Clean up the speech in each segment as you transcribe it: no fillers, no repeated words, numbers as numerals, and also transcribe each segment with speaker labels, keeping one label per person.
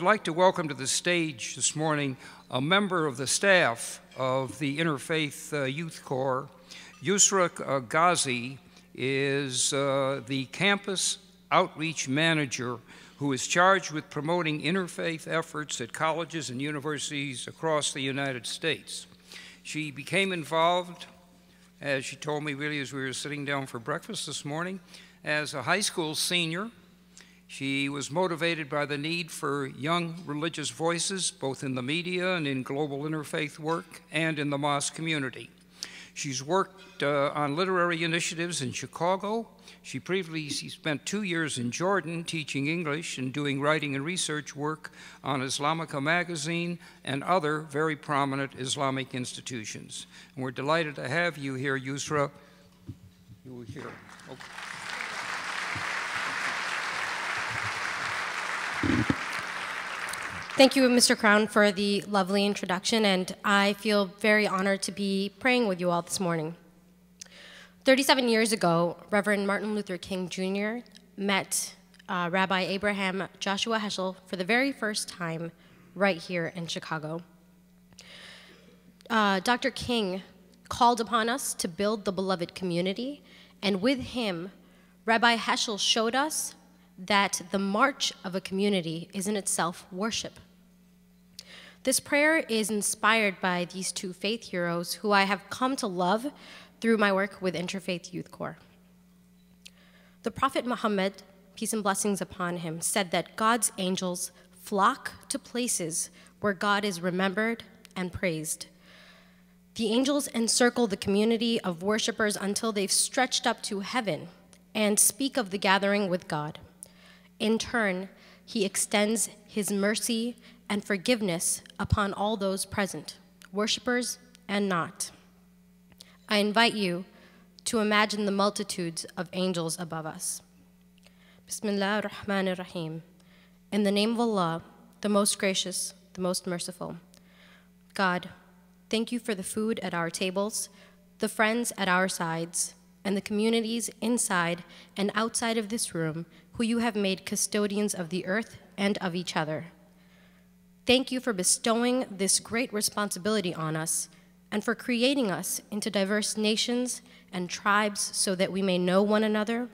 Speaker 1: I'd like to welcome to the stage this morning a member of the staff of the Interfaith Youth Core. Usra Ghazi is the campus outreach manager who is charged with promoting interfaith efforts at colleges and universities across the United States. She became involved, as she told me really as we were sitting down for breakfast this morning, as a high school senior. She was motivated by the need for young religious voices, both in the media and in global interfaith work and in the mosque community. She's worked on literary initiatives in Chicago. She previously spent 2 years in Jordan teaching English and doing writing and research work on Islamica Magazine and other very prominent Islamic institutions. And we're delighted to have you here, Usra. You were here. Okay.
Speaker 2: Thank you, Mr. Crown, for the lovely introduction, and I feel very honored to be praying with you all this morning. 37 years ago, Reverend Martin Luther King Jr. met Rabbi Abraham Joshua Heschel for the very first time right here in Chicago. Dr. King called upon us to build the beloved community, and with him, Rabbi Heschel showed us that the march of a community is in itself worship. This prayer is inspired by these two faith heroes who I have come to love through my work with Interfaith Youth Core. The Prophet Muhammad, peace and blessings upon him, said that God's angels flock to places where God is remembered and praised. The angels encircle the community of worshipers until they've stretched up to heaven and speak of the gathering with God. In turn, he extends his mercy and forgiveness upon all those present, worshipers and not. I invite you to imagine the multitudes of angels above us. Bismillah ar-Rahman ar-Rahim. In the name of Allah, the most gracious, the most merciful. God, thank you for the food at our tables, the friends at our sides, and the communities inside and outside of this room who you have made custodians of the earth and of each other. Thank you for bestowing this great responsibility on us and for creating us into diverse nations and tribes so that we may know one another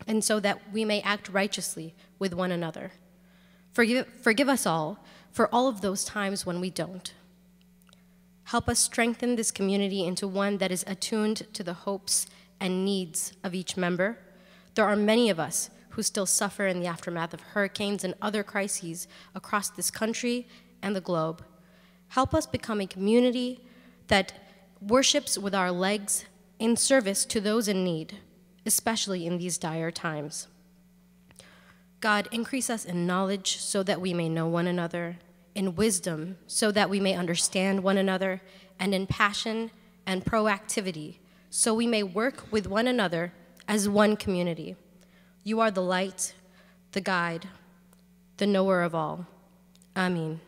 Speaker 2: and so that we may act righteously with one another. Forgive us all for all of those times when we don't. Help us strengthen this community into one that is attuned to the hopes and needs of each member. There are many of us who still suffer in the aftermath of hurricanes and other crises across this country and the globe. Help us become a community that worships with our legs in service to those in need, especially in these dire times. God, increase us in knowledge so that we may know one another, in wisdom so that we may understand one another, and in passion and proactivity so we may work with one another as one community. You are the light, the guide, the knower of all. Amin.